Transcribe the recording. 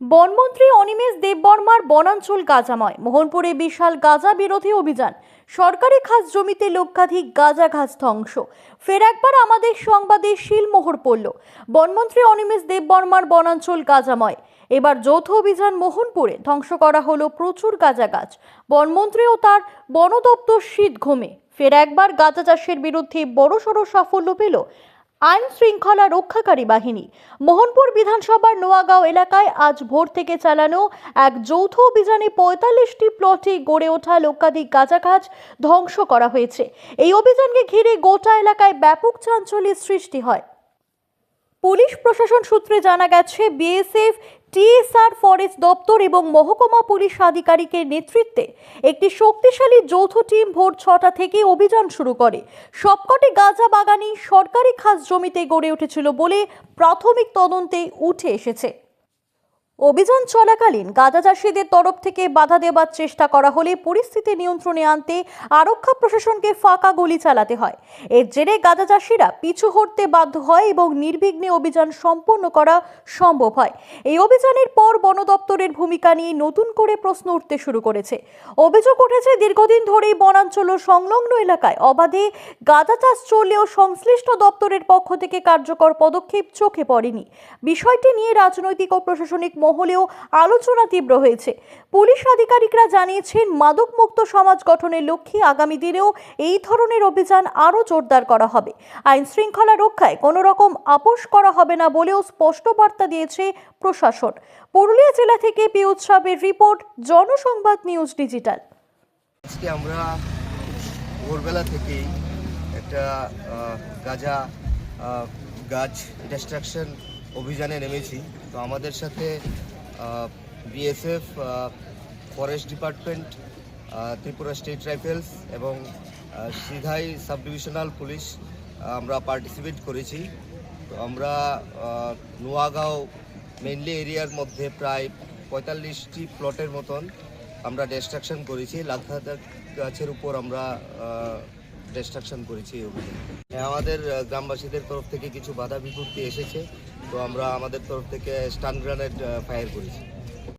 বনমন্ত্রী অনিমেষ দেববর্মার বনাঞ্চল গাঁজাময়। মোহনপুরে বিশাল গাঁজা বিরোধী অভিযান। সরকারি খাস জমিতে লক্ষাধিক গাঁজা গাছ ধ্বংস। ফের একবার আমাদের সংবাদে শিলমোহর পড়ল। বনমন্ত্রী অনিমেষ দেববর্মার বনাঞ্চল গাঁজাময়। এবার যৌথ অভিযান মোহনপুরে। ধ্বংস করা হলো প্রচুর গাঁজা গাছ। বনমন্ত্রী ও তার বন দপ্তর শীত ঘুমে। ফের একবার গাঁজা চাষের বিরুদ্ধে বড়সড় সাফল্য পেল আইন শৃঙ্খলা রক্ষাকারী বাহিনী। মোহনপুর বিধানসভার নোয়াগাঁও এলাকায় আজ ভোর থেকে চালানো এক যৌথ অভিযানে ৪৫টি প্লটে গড়ে ওঠা লক্ষাধিক গাঁজা গাছ ধ্বংস করা হয়েছে। এই অভিযানকে ঘিরে গোটা এলাকায় ব্যাপক চাঞ্চল্যের সৃষ্টি হয়। পুলিশ প্রশাসন সূত্রে জানা গেছে, বিএসএফ, টিএসআর, ফরেস্ট দপ্তর এবং মহকুমা পুলিশ আধিকারিকের নেতৃত্বে একটি শক্তিশালী যৌথ টিম ভোর ৬টা থেকে অভিযান শুরু করে। সবকটি গাঁজা বাগানই সরকারি খাস জমিতে গড়ে উঠেছিল বলে প্রাথমিক তদন্তে উঠে এসেছে। অভিযান চলাকালীন গাঁজা চাষিদের তরফ থেকে বাধা দেওয়ার চেষ্টা করা হলে পরিস্থিতি নিয়ন্ত্রণে আনতে আরক্ষা প্রশাসনকে ফাঁকা গুলি চালাতে হয়। এর জেরে গাঁজা চাষিরা পিছু হটতে বাধ্য হয় এবং নির্বিঘ্নে অভিযান সম্পন্ন করা সম্ভব হয়। এই অভিযানের পর বন দপ্তরের ভূমিকা নিয়ে নতুন করে প্রশ্ন উঠতে শুরু করেছে। অভিযোগ উঠেছে, দীর্ঘদিন ধরেই বনাঞ্চল ও সংলগ্ন এলাকায় অবাধে গাঁজা চাষ চললেও সংশ্লিষ্ট দপ্তরের পক্ষ থেকে কার্যকর পদক্ষেপ চোখে পড়েনি। বিষয়টি নিয়ে রাজনৈতিক ও প্রশাসনিক মহলেও আলোচনা তীব্র হয়েছে। পুলিশ আধিকারিকরা জানিয়েছেন, মাদকমুক্ত সমাজ গঠনের লক্ষ্যে আগামী দিনেও এই ধরনের অভিযান আরও জোরদার করা হবে। আইন শৃঙ্খলা রক্ষায় কোনো রকম আপোষ করা হবে না বলেও স্পষ্ট বার্তা দিয়েছে প্রশাসন। পুরুলিয়া জেলা থেকে পি উৎসবের রিপোর্ট, জনসংবাদ নিউজ ডিজিটাল। আজকে আমরা ভোরবেলা থেকেই একটা গাঁজা গাছ ডিস্ট্রাকশন অভিযানে নেমেছি। তো আমাদের সাথে BSF, forest department, Tripura state rifles এবং সিধাই সাব ডিভিশনাল পুলিশ আমরা পার্টিসিপেট করেছি। তো আমরা নোয়াগাঁও মেইনলি এরিয়ার মধ্যে প্রায় ৪৫টি প্লটের মতন আমরা ডিস্ট্রাকশন করেছি। লাখ গাছের উপর আমরা ডিস্ট্রাকশন করেছি এই অভিযানে। আমাদের গ্রামবাসীদের তরফ থেকে কিছু বাধা বিপত্তি এসেছে, তো আমরা আমাদের তরফ থেকে স্টান গ্রেনেড ফায়ার করেছি।